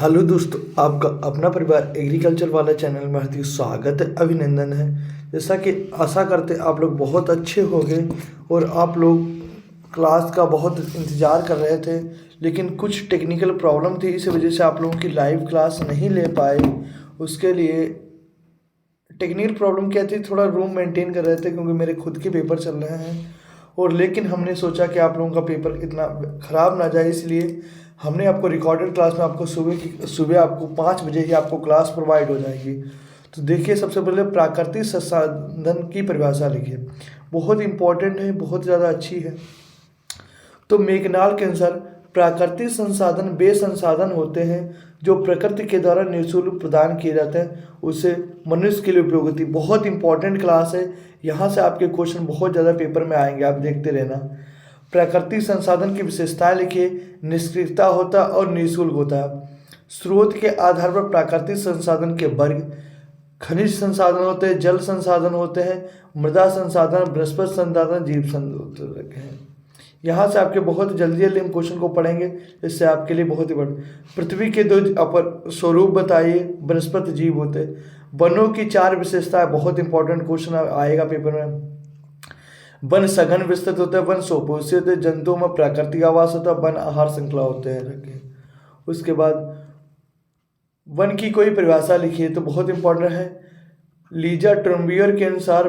Hello दोस्तों, आपका अपना परिवार एग्रीकल्चर वाला चैनल में हार्दिक स्वागत है, अभिनंदन है। जैसा कि आशा करते आप लोग बहुत अच्छे होंगे और आप लोग क्लास का बहुत इंतज़ार कर रहे थे, लेकिन कुछ टेक्निकल प्रॉब्लम थी, इस वजह से आप लोगों की लाइव क्लास नहीं ले पाए। उसके लिए टेक्निकल प्रॉब्लम क्या थी, थोड़ा रूम मेंटेन कर रहे थे क्योंकि मेरे खुद के पेपर चल रहे हैं। और लेकिन हमने सोचा कि आप लोगों का पेपर इतना ख़राब ना जाए, इसलिए हमने आपको रिकॉर्डेड क्लास में आपको सुबह आपको 5 बजे ही आपको क्लास प्रोवाइड हो जाएगी। तो देखिए, सबसे पहले प्राकृतिक संसाधन की परिभाषा लिखिए। बहुत इंपॉर्टेंट है, बहुत ज़्यादा अच्छी है। तो मेघनाल के अनुसार प्राकृतिक संसाधन वे संसाधन होते हैं जो प्रकृति के द्वारा निःशुल्क प्रदान किए जाते हैं, उसे मनुष्य के लिए उपयोग होती है। बहुत इंपॉर्टेंट क्लास है, यहाँ से आपके क्वेश्चन बहुत ज़्यादा पेपर में आएंगे, आप देखते रहना। प्राकृतिक संसाधन की विशेषताएं लिखिए। निष्क्रियता होता है और निःशुल्क होता है। स्रोत के आधार पर प्राकृतिक संसाधन के वर्ग खनिज संसाधन होते हैं, जल संसाधन होते हैं, मृदा संसाधन, वनस्पति संसाधन, जीव संसाधन हैं। यहाँ से आपके बहुत जल्दी जल्दी हम क्वेश्चन को पढ़ेंगे, इससे आपके लिए बहुत ही बड़ा। पृथ्वी के 2 अपर स्वरूप बताइए। वनस्पति जीव होते हैं। वनों की 4 विशेषताएं, बहुत इंपॉर्टेंट क्वेश्चन आएगा पेपर में। वन सघन विस्तृत होते हैं, वन स्वपोषी होते हैं, जंतुओं में प्राकृतिक आवास होता है, वन आहार श्रृंखला होते हैं रखे। उसके बाद वन की कोई परिभाषा लिखिए, तो बहुत इंपॉर्टेंट है। लीजा ट्रम्बियर के अनुसार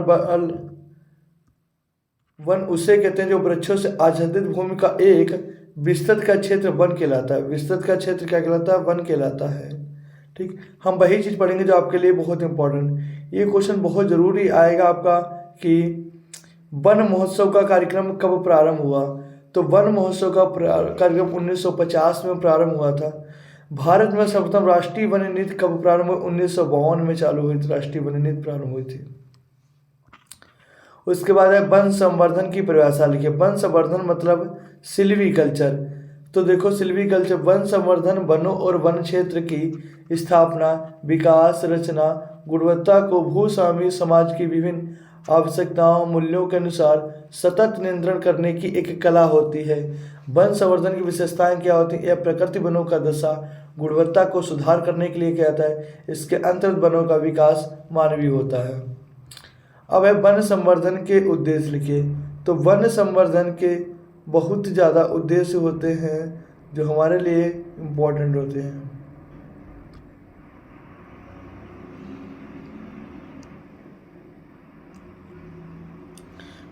वन उसे कहते हैं जो वृक्षों से आच्छादित भूमि का एक विस्तृत का क्षेत्र वन कहलाता है। विस्तृत का क्षेत्र क्या कहलाता है? वन कहलाता है। ठीक, हम वही चीज़ पढ़ेंगे जो आपके लिए बहुत इंपॉर्टेंट। ये क्वेश्चन बहुत ज़रूरी आएगा आपका कि वन महोत्सव का कार्यक्रम कब प्रारंभ हुआ। तो वन महोत्सव का कार्यक्रम 1950 में प्रारंभ हुआ था। भारत में सर्वप्रथम राष्ट्रीय वन नीति कब प्रारंभ हुई? 1952 में चालू हुई थी, राष्ट्रीय वन नीति प्रारंभ हुई थी। उसके बाद है वन संवर्धन की परिभाषा लिखिए। वन संवर्धन मतलब सिल्वीकल्चर। तो देखो, सिल्वीकल्चर वन संवर्धन वनों और वन क्षेत्र की स्थापना, विकास, रचना, गुणवत्ता को भूस्वामी समाज की विभिन्न आवश्यकताओं मूल्यों के अनुसार सतत नियंत्रण करने की एक कला होती है। वन संवर्धन की विशेषताएं क्या होती हैं? यह प्रकृति वनों का दशा गुणवत्ता को सुधार करने के लिए कहता है। इसके अंतर्गत वनों का विकास मानवीय होता है। अब है वन संवर्धन के उद्देश्य लिखिए। तो वन संवर्धन के बहुत ज़्यादा उद्देश्य होते हैं जो हमारे लिए इम्पोर्टेंट होते हैं।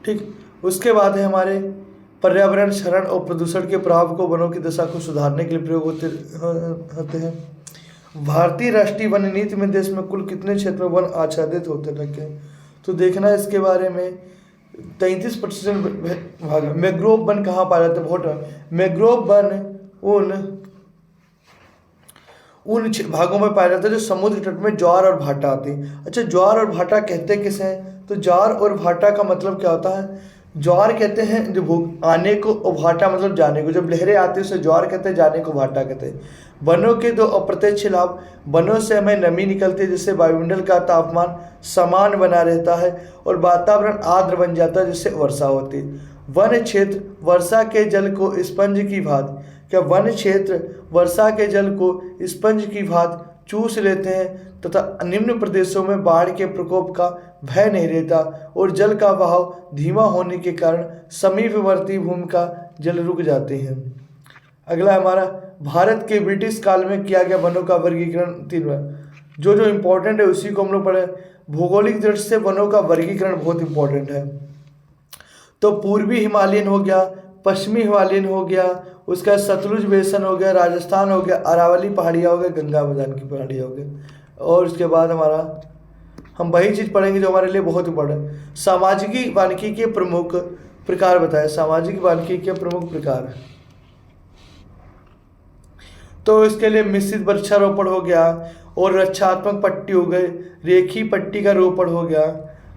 ठीक, उसके बाद है हमारे पर्यावरण क्षरण और प्रदूषण के प्रभाव को वनों की दशा को सुधारने के लिए प्रयोग होते हैं। भारतीय राष्ट्रीय वन नीति में देश में कुल कितने क्षेत्र में वन आच्छादित होते रखे? तो देखना इसके बारे में 33% भाग। मैंग्रोव वन कहाँ पाया जाता है? बहुत। मैंग्रोव वन उन भागों में पाया जाता है जो समुद्र तट में ज्वार और भाटा आती है। अच्छा, ज्वार और भाटा कहते किसे हैं? तो ज्वार और भाटा का मतलब क्या होता है? ज्वार कहते हैं जो आने को, और भाटा मतलब जाने को। जब लहरें आती है उसे ज्वार कहते हैं, जाने को भाटा कहते हैं। वनों के 2 अप्रत्यक्ष लाभ। वनों से हमें नमी निकलती है जिससे वायुमंडल का तापमान समान बना रहता है और वातावरण आर्द्र बन जाता है जिससे वर्षा होती है। वन क्षेत्र वर्षा के जल को स्पंज की भांति क्या वन क्षेत्र वर्षा के जल को स्पंज की भांति चूस लेते हैं तथा निम्न प्रदेशों में बाढ़ के प्रकोप का भय नहीं रहता और जल का बहाव धीमा होने के कारण समीपवर्ती भूमि का जल रुक जाते हैं। अगला हमारा भारत के ब्रिटिश काल में किया गया वनों का वर्गीकरण 3 बार। जो इम्पोर्टेंट है उसी को हम लोग पढ़े। भौगोलिक दृष्टि से वनों का वर्गीकरण बहुत इंपॉर्टेंट है। तो पूर्वी हिमालयन हो गया, पश्चिमी हिमालयन हो गया, उसका सतलुज बेसन हो गया, राजस्थान हो गया, अरावली पहाड़ियाँ हो गया, गंगा मैदान की पहाड़ियाँ हो गया। और उसके बाद हमारा हम वही चीज़ पढ़ेंगे जो हमारे लिए बहुत इंपॉर्टेंट। सामाजिक वानिकी के प्रमुख प्रकार बताएं। सामाजिक वानिकी के प्रमुख प्रकार, तो इसके लिए मिश्रित वृक्षारोपण हो गया और रक्षात्मक पट्टी हो गई, रेखी पट्टी का रोपण हो गया।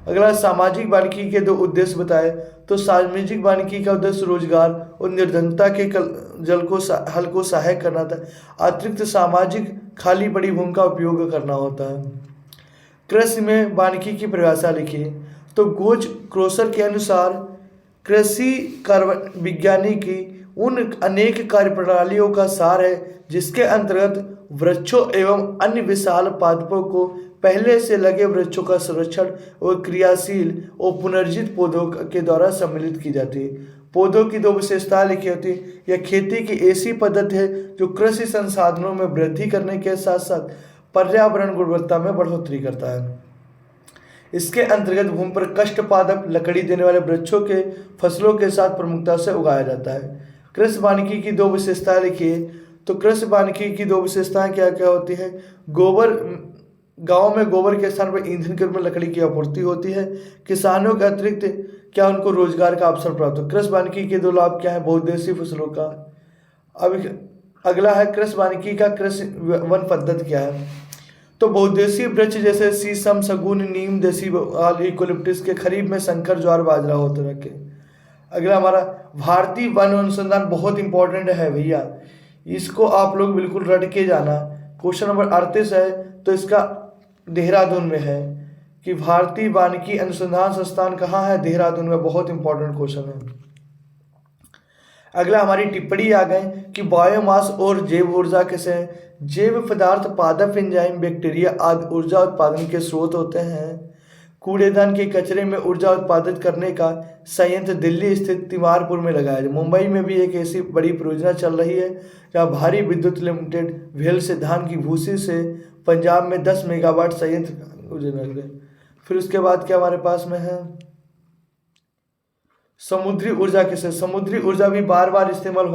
अगला सामाजिक वानिकी के 2 उद्देश्य बताए। तो सामाजिक वानिकी का उद्देश्य रोजगार और निर्धनता के हल को सहायक करना था। अतिरिक्त सामाजिक खाली पड़ी भूमि का उपयोग करना होता है। कृषि में वानिकी की परिभाषा लिखिए। तो गोच क्रोसर के अनुसार कृषि कार्बन विज्ञानी की उन अनेक कार्यप्रणालियों का सार है जिसके अंतर्गत वृक्षों एवं अन्य विशाल पादपों को पहले से लगे वृक्षों का संरक्षण और क्रियाशील और पुनर्जित पौधों के द्वारा सम्मिलित की जाती है। पौधों की दो विशेषताएं लिखी होती है। यह खेती की ऐसी पद्धति है जो कृषि संसाधनों में वृद्धि करने के साथ साथ पर्यावरण गुणवत्ता में बढ़ोतरी करता है। इसके अंतर्गत भूमि पर कष्टपादप लकड़ी देने वाले वृक्षों के फसलों के साथ प्रमुखता से उगाया जाता है। कृषि वानिकी की दो विशेषताएं लिखिए। तो कृषि वानिकी की दो विशेषताएं क्या क्या होती है? गोबर, गांव में गोबर के स्थान पर ईंधन के रूप में लकड़ी की आपूर्ति होती है। किसानों के अतिरिक्त क्या उनको रोजगार का अवसर प्राप्त हो। कृषि वानिकी के दो लाभ क्या है बहुउद्देशीय फसलों का। अब अगला है कृषि वानिकी का कृषि वन पद्धति क्या है। तो बहुउद्देशीय वृक्ष जैसे शीशम, सगुन, नीम, देसी यूकेलिप्टस के खरीफ में शंकर, ज्वार, बाजरा होते रखे। अगला हमारा भारतीय वन अनुसंधान बहुत इंपॉर्टेंट है भैया, इसको आप लोग बिल्कुल रट के जाना। क्वेश्चन नंबर 38 है तो इसका देहरादून में है कि भारतीय वानिकी अनुसंधान संस्थान कहाँ है? देहरादून में। बहुत इंपॉर्टेंट क्वेश्चन है। अगला हमारी टिप्पणी आ गए कि बायोमास और जैव ऊर्जा कैसे हैं। जैव पदार्थ पादप, एंजाइम, बैक्टीरिया आदि ऊर्जा उत्पादन के स्रोत होते हैं। कूड़ेदान के कचरे में ऊर्जा उत्पादित करने का संयंत्र दिल्ली स्थित तिमारपुर में लगाया है। मुंबई में भी एक ऐसी बड़ी परियोजना चल रही है जहाँ भारी विद्युत लिमिटेड भेल से धान की भूसी से पंजाब में 10 मेगावाट संयंत्र। फिर उसके बाद क्या हमारे पास में है? समुद्री ऊर्जा कैसे? समुद्री ऊर्जा भी बार बार इस्तेमाल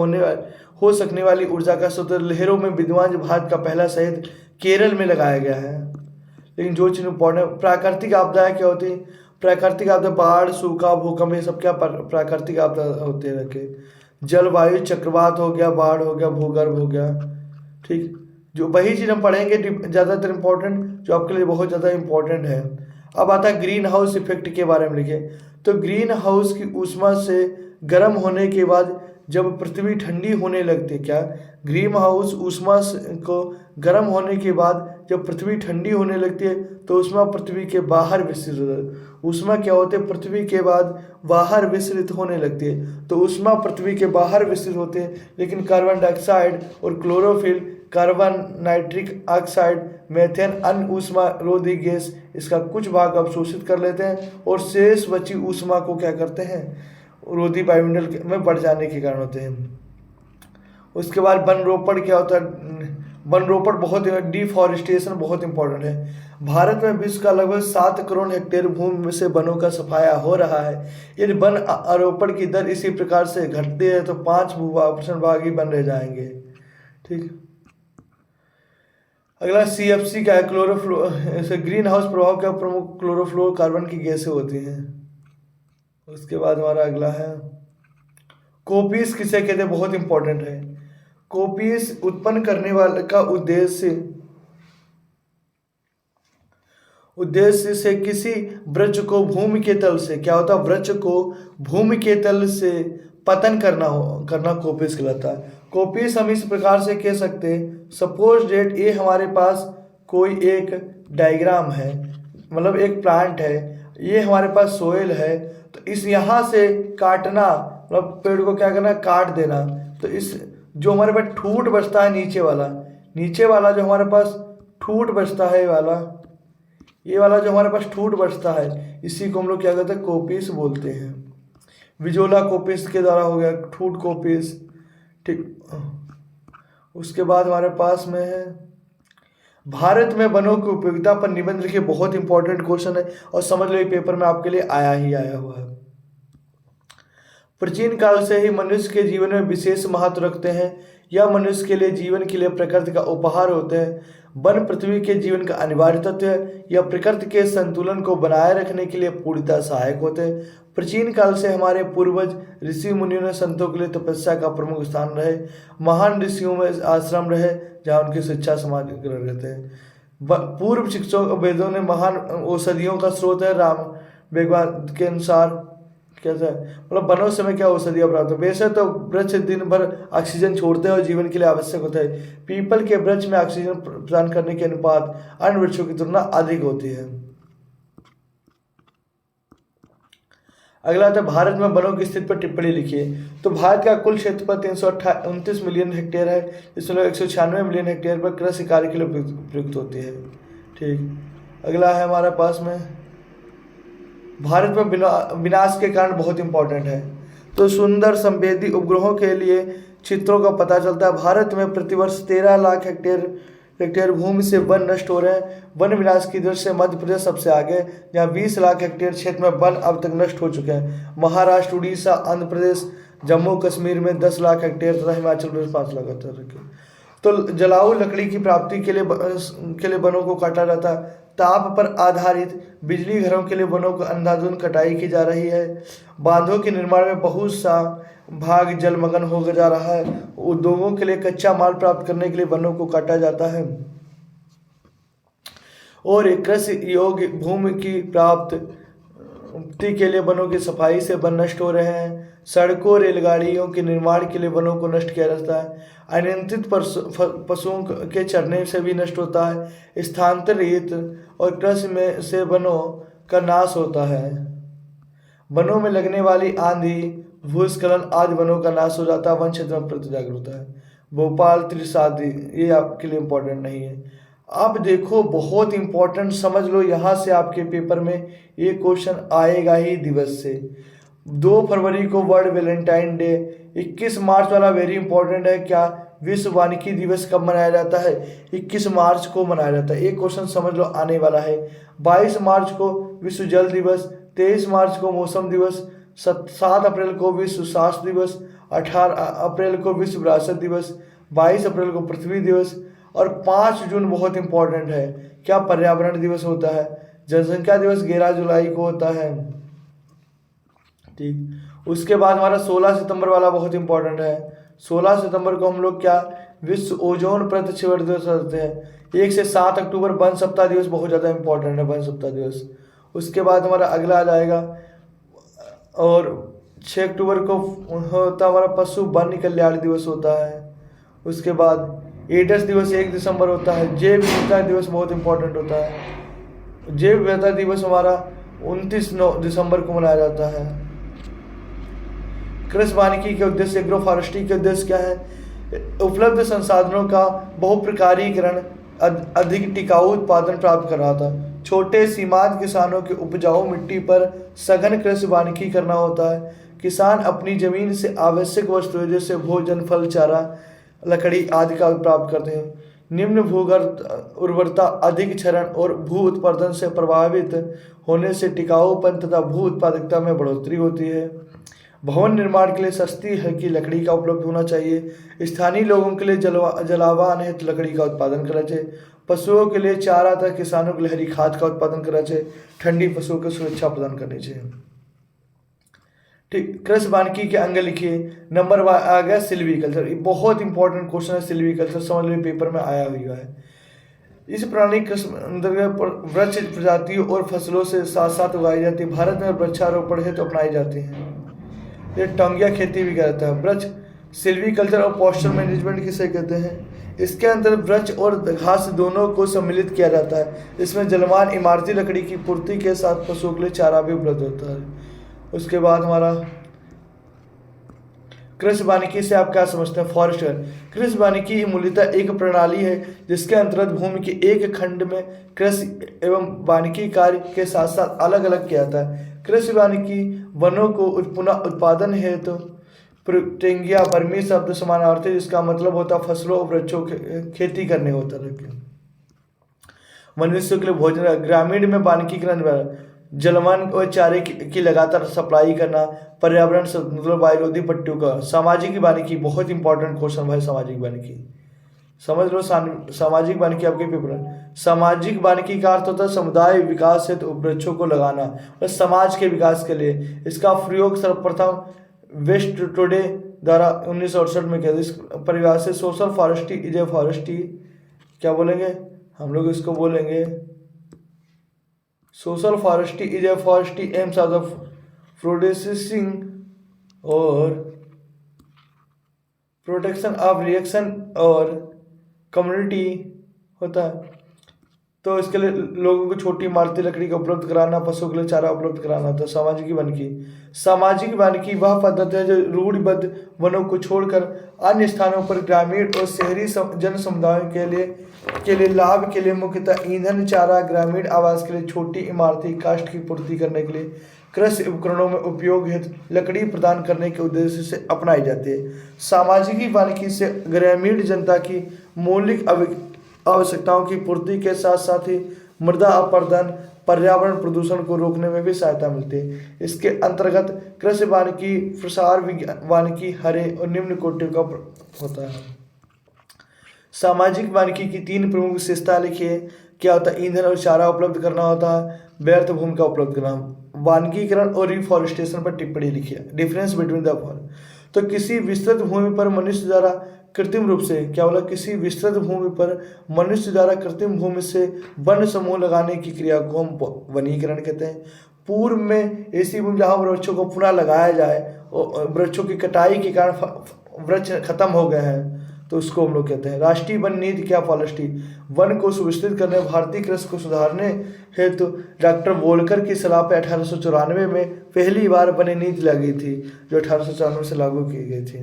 हो सकने वाली ऊर्जा का स्रोत। लहरों में विद्वान भारत का पहला संयंत्र केरल में लगाया गया है। लेकिन जो चीज़ इंपॉर्टेंट, प्राकृतिक आपदाएं क्या होती है? प्राकृतिक आपदा बाढ़, सूखा, भूकंप, ये सब क्या प्राकृतिक आपदा होते हैं रखे। जलवायु चक्रवात हो गया, बाढ़ हो गया, भूगर्भ हो गया। ठीक, जो वही चीज़ हम पढ़ेंगे ज़्यादातर इंपॉर्टेंट, जो आपके लिए बहुत ज़्यादा इंपॉर्टेंट है। अब आता है ग्रीन हाउस इफेक्ट के बारे में लिखे। तो ग्रीन हाउस की ऊष्मा से गर्म होने के बाद जब पृथ्वी ठंडी होने लगती है, क्या ग्रीन हाउस ऊष्मा को गर्म होने के बाद जब पृथ्वी ठंडी होने लगती है तो ऊष्मा पृथ्वी के बाहर विसरित होती है। ऊष्मा क्या होते हैं? पृथ्वी के बाद बाहर विसरित होने लगती है। तो ऊष्मा पृथ्वी के बाहर विसरित होते हैं, लेकिन कार्बन डाइऑक्साइड और chlorophyll, carbon, nitric oxide, methane, अन्य ऊष्मारोधी गैस इसका कुछ भाग अवशोषित कर लेते हैं और शेष बची ऊष्मा को क्या करते हैं? रोधी वायुमंडल में बढ़ जाने के कारण होते हैं। उसके बाद वन रोपण क्या होता है? वन रोपण बहुत, डिफॉरेस्टेशन बहुत इंपॉर्टेंट है। भारत में विश्व का लगभग 7 करोड़ हेक्टेयर भूमि में से वनों का सफाया हो रहा है। यदि वन आरोपण की दर इसी प्रकार से घटती है तो 5% भाग ही बन रह जाएंगे। ठीक, अगला CFC क्या है? क्लोरोफ्लोर, ग्रीन हाउस प्रभाव का प्रमुख क्लोरोफ्लोरोकार्बन की गैसें होती हैं। उसके बाद हमारा अगला है कोपीस किसे कहते हैं? बहुत इंपॉर्टेंट है। कोपीस उत्पन्न करने वाले का उद्देश्य से किसी वृक्ष को भूमि के तल से, क्या होता है? वृक्ष को भूमि के तल से पतन करना कोपीस कहलाता है। कोपीस हम इस प्रकार से कह सकते हैं, सपोज डेट ये हमारे पास कोई एक डायग्राम है, मतलब एक प्लांट है, ये हमारे पास सोइल है, तो इस यहाँ से काटना, मतलब पेड़ को क्या करना? काट देना। तो इस जो हमारे पास ठूट बचता है नीचे वाला जो हमारे पास ठूट बचता है, ये वाला जो हमारे पास ठूट बचता है, इसी को हम लोग क्या कहते हैं? कोपीस बोलते हैं। विजोला कोपीस के द्वारा हो गया ठूट कोपीस। ठीक, उसके बाद हमारे पास में है भारत में वनों की उपयोगिता पर निबंध लिखिए। बहुत इंपॉर्टेंट क्वेश्चन है और समझ लो पेपर में आपके लिए आया हुआ है। प्राचीन काल से ही मनुष्य के जीवन में विशेष महत्व रखते हैं। यह मनुष्य के लिए जीवन के लिए प्रकृति का उपहार होते हैं। वन पृथ्वी के जीवन का अनिवार्य तत्व है। यह प्रकृति के संतुलन को बनाए रखने के लिए पूर्णतः सहायक होते हैं। प्राचीन काल से हमारे पूर्वज ऋषि मुनियों ने संतों के लिए तपस्या का प्रमुख स्थान रहे। महान ऋषियों में आश्रम रहे जहाँ उनकी शिक्षा समाज रहते हैं। पूर्व शिक्षकों वेदों ने महान औषधियों का स्रोत है। राम वेदवाद के अनुसार कैसा है, मतलब वनों से में क्या औषधियाँ प्राप्त हो। वैसे तो वृक्ष दिन भर ऑक्सीजन छोड़ते हैं और जीवन के लिए आवश्यक होता है। पीपल के वृक्ष में ऑक्सीजन प्रदान करने के अनुपात अन्य वृक्षों की तुलना अधिक होती है। अगला आता है भारत में वनों की स्थिति पर टिप्पणी लिखिए। तो भारत का कुल क्षेत्रफल 329 मिलियन हेक्टेयर है, जिसमें 196 मिलियन हेक्टेयर पर कृषि कार्य के लिए प्रयुक्त होती है। ठीक, अगला है हमारे पास में भारत में विनाश के कारण बहुत इंपॉर्टेंट है। तो सुंदर संवेदी उपग्रहों के लिए चित्रों का पता चलता है। भारत में प्रतिवर्ष 13 लाख हेक्टेयर भूमि से वन नष्ट हो रहे हैं। वन विनाश की दृष्टि से मध्य प्रदेश सबसे आगे, जहाँ 20 लाख हेक्टेयर क्षेत्र में वन अब तक नष्ट हो चुके हैं। महाराष्ट्र, उड़ीसा, आंध्र प्रदेश, जम्मू कश्मीर में 10 लाख हेक्टेयर तथा हिमाचल प्रदेश 5 लाख हेक्टेयर। तो जलाऊ लकड़ी की प्राप्ति के लिए वनों को काटा जाता है। ताप पर आधारित बिजली घरों के लिए वनों को अंधाधुंध कटाई की जा रही है। बांधों के निर्माण में बहुत सा भाग जलमग्न हो जा रहा है। उद्योगों के लिए कच्चा माल प्राप्त करने के लिए वनों को काटा जाता है और कृषि योग्य भूमि की प्राप्ति के लिए वनों की सफाई से वन नष्ट हो रहे हैं। सड़कों, रेलगाड़ियों के निर्माण के लिए वनों को नष्ट किया जाता है। अनियंत्रित पशुओं के चरने से भी नष्ट होता है। स्थानांतरित और कृषि में से वनों का नाश होता है। वनों में लगने वाली आंधी, भूस्खलन आदि वनों का नाश हो जाता है। वन क्षेत्र में प्रति जागरूकता है। भोपाल त्रिशादी, ये आपके लिए इम्पोर्टेंट नहीं है। अब देखो बहुत इंपॉर्टेंट, समझ लो यहाँ से आपके पेपर में ये क्वेश्चन आएगा ही दिवस से। 2 फरवरी को वर्ल्ड वैलेंटाइन डे। 21 मार्च वाला वेरी इंपॉर्टेंट है। क्या विश्व वानिकी दिवस कब मनाया जाता है? 21 मार्च को मनाया जाता है। एक क्वेश्चन समझ लो आने वाला है। 22 मार्च को विश्व जल दिवस, 23 मार्च को मौसम दिवस, 7 अप्रैल को विश्व स्वास्थ्य दिवस, 18 अप्रैल को विश्व विरासत दिवस, 22 अप्रैल को पृथ्वी दिवस और 5 जून बहुत इंपॉर्टेंट है। क्या पर्यावरण दिवस होता है। जनसंख्या दिवस 11 जुलाई को होता है। ठीक, उसके बाद हमारा 16 सितंबर वाला बहुत इंपॉर्टेंट है। 16 सितंबर को हम लोग क्या विश्व ओजोन परत क्षरण दिवस करते हैं। 1 से 7 अक्टूबर वन सप्ताह दिवस बहुत ज़्यादा इंपॉर्टेंट है, वन सप्ताह दिवस। उसके बाद हमारा अगला आ जाएगा और 6 अक्टूबर को होता हमारा पशु वन्य कल्याण दिवस होता है। उसके बाद एड्स दिवस 1 दिसंबर होता है। जैव विविधता दिवस बहुत इंपॉर्टेंट होता है। जैव विविधता दिवस हमारा 29 दिसंबर को मनाया जाता है। कृषि वानिकी के उद्देश्य, एग्रो फॉरेस्ट्री के उद्देश्य क्या है? उपलब्ध संसाधनों का बहुप्रकारीकरण, अधिक टिकाऊ उत्पादन प्राप्त कर रहा था। छोटे सीमांत किसानों के उपजाऊ मिट्टी पर सघन कृषि वानिकी करना होता है। किसान अपनी जमीन से आवश्यक वस्तुएं जैसे भोजन, फल, चारा, लकड़ी आदि का प्राप्त करते हैं। निम्न भूगर्भ उर्वरता, अधिक क्षरण और भू उत्पादन से प्रभावित होने से टिकाऊपन तथा भू उत्पादकता में बढ़ोतरी होती है। भवन निर्माण के लिए सस्ती हल्की लकड़ी का उपलब्ध होना चाहिए। स्थानीय लोगों के लिए जलावान हेतु लकड़ी का उत्पादन करना चाहिए। पशुओं के लिए चारा तथा किसानों के लिए हरी खाद का उत्पादन करना चाहिए। ठंडी पशुओं को सुरक्षा प्रदान करनी चाहिए। ठीक, कृषि वानिकी के अंग लिखिए। नंबर आ गया सिल्वीकल्चर। बहुत इंपॉर्टेंट क्वेश्चन है सिल्वीकल्चर, समझ लो पेपर में आया हुआ है। इस प्रणाली कृषि अंतर्गत वृक्ष प्रजातियों और फसलों से साथ साथ उगाई जाती है। भारत में वृक्षारोपण हेतु अपनाई जाती है। ये टंगिया खेती भी कहता है। वृक्ष सिल्वीकल्चर और पॉस्चर मैनेजमेंट किसे कहते हैं? इसके अंदर वृक्ष और घास दोनों को सम्मिलित किया जाता है। इसमें जलवान इमारती लकड़ी की पूर्ति के साथ पशुओं के लिए चारा भी उपलब्ध होता है। उसके बाद हमारा कृषि वानिकी से आप क्या समझते हैं? फॉरेस्टर। कृषि वानिकी मूलतः एक प्रणाली है जिसके अंतर्गत भूमि के एक खंड में कृषि एवं वानिकी कार्य के साथ साथ अलग अलग किया जाता है। कृषि वानिकी वनों को पुनः उत्पादन हेतु टेंगिया बर्मी शब्द समानार्थी, जिसका मतलब होता फसलों और वृक्षों खेती करने होता है। मनुष्य के लिए भोजन। ग्रामीण में वानिकीकरण, जलवन और चारे की लगातार सप्लाई करना, पर्यावरण से मतलब वायुरोधी पट्टियों का। सामाजिक वानिकी बहुत इंपॉर्टेंट क्वेश्चन भाई। सामाजिक वानिकी समझ लो। सामाजिक वानिकी आपके पेपर है। सामाजिक वानिकी का अर्थ होता है समुदाय विकास हेतु वृक्षों को लगाना और समाज के विकास के लिए। इसका प्रयोग सर्वप्रथम वेस्ट टुडे द्वारा 1968 में किया। इस परिभाषा से social forestry is a forestry, क्या बोलेंगे हम लोग इसको? बोलेंगे social forestry is a forestry AIIMS of producing और प्रोटेक्शन ऑफ रिएक्शन और कम्युनिटी होता है। तो इसके लिए लोगों को छोटी इमारती लकड़ी का उपलब्ध कराना, पशुओं के लिए चारा उपलब्ध कराना था। सामाजिक वानिकी, सामाजिक वानिकी वह पद्धति है जो रूढ़िबद्ध वनों को छोड़कर अन्य स्थानों पर ग्रामीण और शहरी जन समुदायों के लिए लाभ के लिए मुख्यतः ईंधन, चारा, ग्रामीण आवास के लिए छोटी इमारती काष्ठ की पूर्ति करने के लिए कृषि उपकरणों में उपयोग हेतु लकड़ी प्रदान करने के उद्देश्य से अपनाई जाती है। सामाजिक वानिकी से ग्रामीण जनता की मौलिक आवश्यकताओं की पूर्ति के साथ साथ ही मृदा अपरदन, पर्यावरण प्रदूषण को रोकने में भी सहायता मिलती है। इसके अंतर्गत कृषि वानिकी, प्रसार वानिकी हरे और निम्न कोटि का होता है। सामाजिक वानिकी की 3 प्रमुख विशेषता लिखिए। क्या होता है? ईंधन और चारा उपलब्ध करना होता है, व्यर्थ भूमि का उपलब्ध करना। वानिकीकरण और रिफॉरेस्टेशन पर टिप्पणी लिखिए। डिफरेंस बिटवीन द फॉर, तो किसी विस्तृत भूमि पर मनुष्य द्वारा कृत्रिम रूप से, क्या बोला, किसी विस्तृत भूमि पर मनुष्य द्वारा कृत्रिम भूमि से वन समूह लगाने की क्रिया को हम वनीकरण कहते हैं। पूर्व में ऐसी भूमि जहाँ वृक्षों को पुनः लगाया जाए और वृक्षों की कटाई के कारण वृक्ष खत्म हो गए हैं, तो उसको हम लोग कहते हैं। राष्ट्रीय वन नीति क्या पॉलिसी, वन को सुविस्तृत करने, भारतीय कृषि को सुधारने हेतु डॉक्टर वोल्कर की सलाह पर 1894 में पहली बार वन नीति लगी थी, जो 1894 से लागू की गई थी।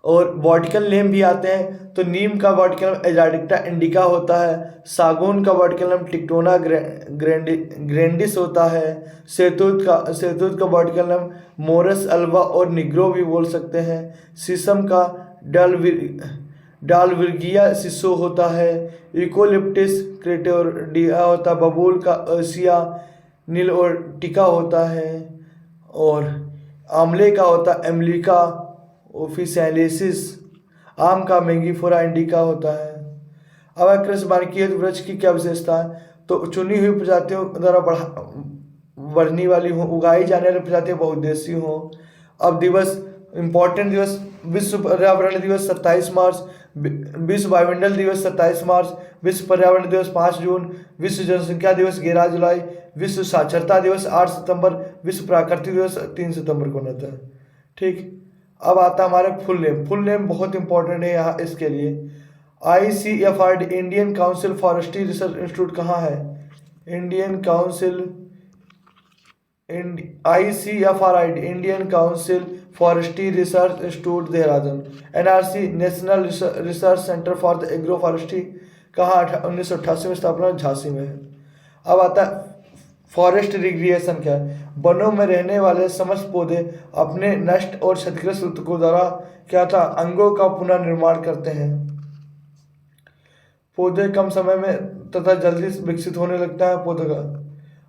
और बॉटनिकल नेम भी आते हैं, तो नीम का बॉटनिकल नेम एजाडिक्टा इंडिका होता है, सागौन का बॉटनिकल नेम टिक्टोना ग्रैंडिस होता है, शहतूत का बॉटनिकल नेम मोरस अल्वा और निग्रो भी बोल सकते हैं, शीशम का डालविर्गिया सिसो होता है, यूकोलिप्टिस क्रेटोडिया होता है, बबूल का एशिया नीलोटिका होता है, और आंवले का होता है एमलिका ओफिशियलिस, आम का मैंगीफोरा इंडिका होता है। अब कृषि वानिकी वृक्ष की क्या विशेषता है, तो चुनी हुई प्रजातियों द्वारा बढ़ने वाली हो, उगाई जाने वाली प्रजातियां बहुउद्देशीय हो। अब दिवस, इंपॉर्टेंट दिवस, विश्व पर्यावरण दिवस 27 मार्च, विश्व वायुमंडल दिवस 27 मार्च, विश्व पर्यावरण दिवस 5 जून, विश्व जनसंख्या दिवस 11 जुलाई, विश्व साक्षरता दिवस 8 सितंबर, विश्व प्राकृतिक दिवस 3 सितंबर को होता है। ठीक, अब आता है हमारे फुल नेम। फुल नेम बहुत इंपॉर्टेंट है यहाँ इसके लिए। ICFRD, Indian council forestry research institute कहाँ है? Indian council, ICFRD, Indian council forestry research institute Dehradun. NRC, national research centre for the agro forestry कहाँ? 1988 में स्थापना, झांसी में है। अब आता है फॉरेस्ट रिक्रिएशन क्या है? वनों में रहने वाले समस्त पौधे अपने नष्ट और क्षतिग्रस्त ऊतकों द्वारा क्या था, अंगों का पुनर्निर्माण करते हैं। पौधे कम समय में तथा जल्दी विकसित होने लगता है पौधों का।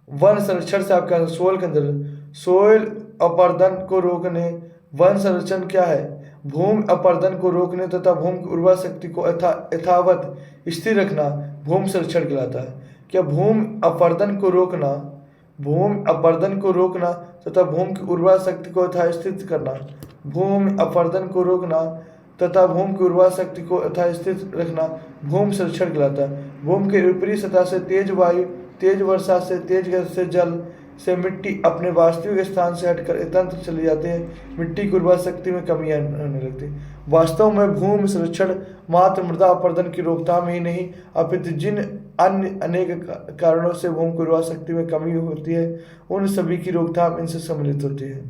वन संरक्षण से आपका सोयल के अंदर, सोयल अपरदन को रोकने, वन संरक्षण क्या है? भूमि अपरदन को रोकने तथा भूमि की उर्वरा शक्ति को यथावत स्थिर रखना भूमि संरक्षण कहलाता है। क्या भूमि अपरदन को रोकना, भूमि अपरदन को रोकना तथा भूमि की उर्वरा शक्ति को यथास्थित करना, भूमि अपरदन को रोकना तथा भूमि की उर्वरा शक्ति को यथास्थित रखना भूमि संरक्षण कहलाता है। भूमि के ऊपरी सतह से तेज वायु, तेज वर्षा से, तेज गति से जल से मिट्टी अपने वास्तविक स्थान से हटकर इतंत्र चले जाते हैं, मिट्टी की उर्वरा शक्ति में कमी आने लगती है। वास्तव में भूमि संरक्षण मात्र मृदा अपरदन की रोकथाम ही नहीं, अपितु जिन अन्य अनेक कारणों से भूमि की उर्वरा शक्ति में कमी होती है, उन सभी की रोकथाम इनसे सम्मिलित होती है।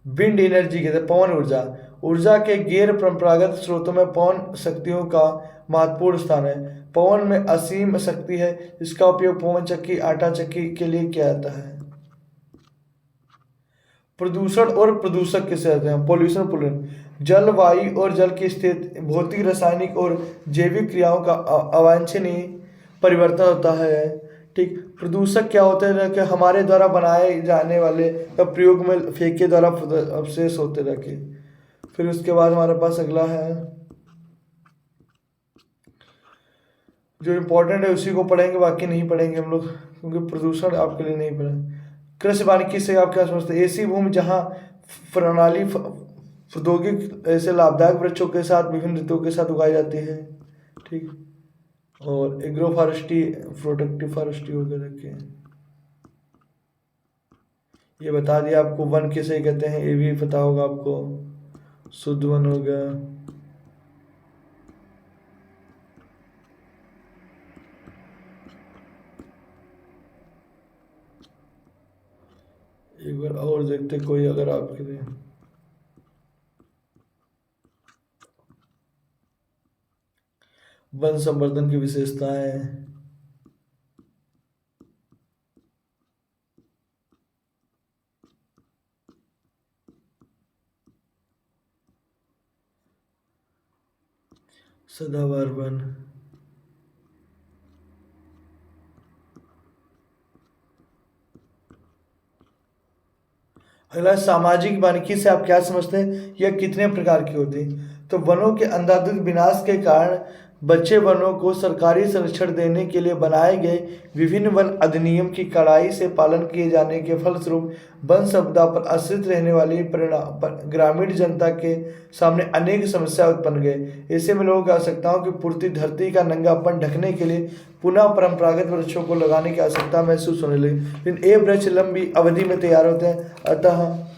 विंड एनर्जी कहते हैं पवन ऊर्जा। ऊर्जा के गैर परंपरागत स्रोतों में पवन शक्तियों का महत्वपूर्ण स्थान है। पवन में असीम शक्ति है, इसका उपयोग पवन चक्की, आटा चक्की के लिए किया जाता है। प्रदूषण और प्रदूषक किसे कहते हैं? पोल्यूशन, पोल्यूशन जल, वायु और जल की स्थिति, भौतिक, रासायनिक और जैविक क्रियाओं का अवांछनीय परिवर्तन होता है। ठीक, प्रदूषक क्या होते हैं कि हमारे द्वारा बनाए जाने वाले या प्रयोग में फेंके द्वारा अवशेष होते रखे। फिर उसके बाद हमारे पास अगला है जो इम्पोर्टेंट है, उसी को पढ़ेंगे, बाकी नहीं पढ़ेंगे हम लोग, क्योंकि प्रदूषण आपके लिए नहीं पढ़े। कृषि वानिकी से आप क्या समझते हैं? ऐसी भूमि जहाँ प्रणाली प्रौद्योगिक ऐसे लाभदायक वृक्षों के साथ विभिन्न ऋतुओं के साथ उगाई जाती है। ठीक, और एग्रो फॉरेस्ट्री, प्रोटेक्टिव फॉरेस्ट्री वगैरह के ये बता दिया आपको। वन किसे कहते हैं ये भी पता होगा आपको। शुद्ध वन हो गया, एक बार और देखते कोई अगर आपके लिए। वन संवर्धन की विशेषताएं। सदाबहार वन। अगला, सामाजिक वानिकी से आप क्या समझते हैं, यह कितने प्रकार की होती है? तो वनों के अंधाधुंध विनाश के कारण बचे वनों को सरकारी संरक्षण देने के लिए बनाए गए विभिन्न वन अधिनियम की कड़ाई से पालन किए जाने के फलस्वरूप वन संपदा पर आश्रित रहने वाली ग्रामीण जनता के सामने अनेक समस्या उत्पन्न गए। ऐसे में लोगों की आवश्यकताओं की पूर्ति, धरती का नंगापन ढकने के लिए पुनः परंपरागत वृक्षों को लगाने की आवश्यकता महसूस होने लगी। लेकिन ये वृक्ष लंबी अवधि में तैयार होते हैं, अतः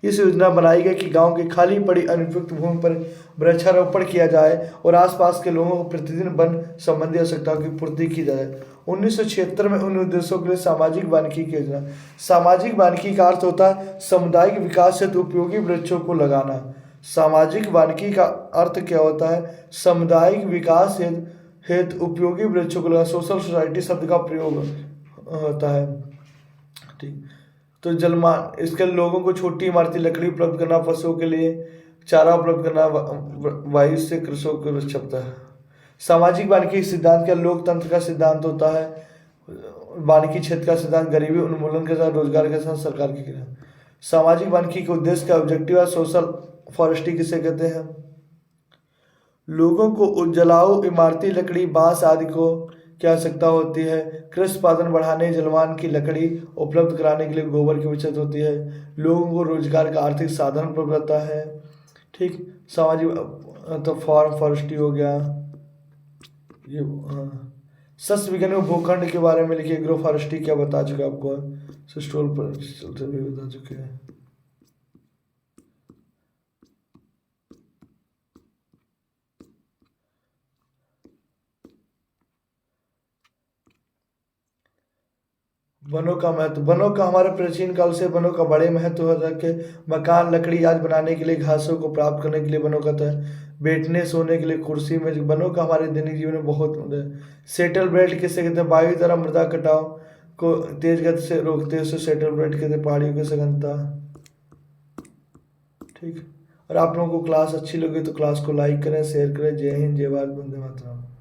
इस योजना बनाई गई कि गांव की खाली पड़ी अनुपयुक्त भूमि पर वृक्षारोपण किया जाए और आसपास के लोगों को प्रतिदिन वन संबंधी आवश्यकताओं की पूर्ति की जाए। 1976 में उन उद्देश्यों के लिए सामाजिक वानिकी की योजना। सामाजिक वानिकी का अर्थ होता है सामुदायिक विकास हेतु उपयोगी वृक्षों को लगाना। सामाजिक वानिकी का अर्थ क्या होता है? सामुदायिक विकास हेतु उपयोगी वृक्षों को लगाना। सोशल सोसाइटी शब्द का प्रयोग होता है। ठीक। तो जलमान, इसके लोगों को छोटी इमारती लकड़ी उपलब्ध करना, पशुओं के लिए चारा उपलब्ध करना, वायु से कृषकों को रक्षकता है। सामाजिक वानिकी सिद्धांत का लोकतंत्र का सिद्धांत होता है। वानिकी क्षेत्र का सिद्धांत गरीबी उन्मूलन के साथ रोजगार के साथ सरकार की क्रिया। सामाजिक वानिकी के उद्देश्य का ऑब्जेक्टिव है सोशल फॉरेस्ट्री किसे कहते हैं? लोगों को जलाऊ इमारती लकड़ी, बांस आदि को की आवश्यकता होती है। कृषि उत्पादन बढ़ाने, जलवान की लकड़ी उपलब्ध कराने के लिए गोबर की बचत होती है। लोगों को रोजगार का आर्थिक साधन उपलब्ध रहता है। ठीक। सामाजिक तो फार्म फॉरेस्ट्री हो गया। ये सस्य विज्ञान में भूखंड के बारे में लिखिए। एग्रो फॉरेस्ट्री क्या बता चुके आपको, सिस्टोल पर चलते भी बता चुके हैं। वनों का महत्व। वनों का हमारे प्राचीन काल से वनों का बड़े महत्व हो रखे। मकान, लकड़ी आदि बनाने के लिए, घासों को प्राप्त करने के लिए वनों का था। बैठने सोने के लिए कुर्सी में वनों का हमारे दैनिक जीवन में बहुत है। सेटल बेल्ट किसे कहते हैं? वायु द्वारा मृदा कटाव को तेज गति से रोकते हैं, उसे सेटल बेल्ट कहते हैं। पहाड़ियों की सघनता। ठीक। और आप लोगों को क्लास अच्छी लगी तो क्लास को लाइक करें, शेयर करें। जय हिंद, जय भारत, वंदे मातरम।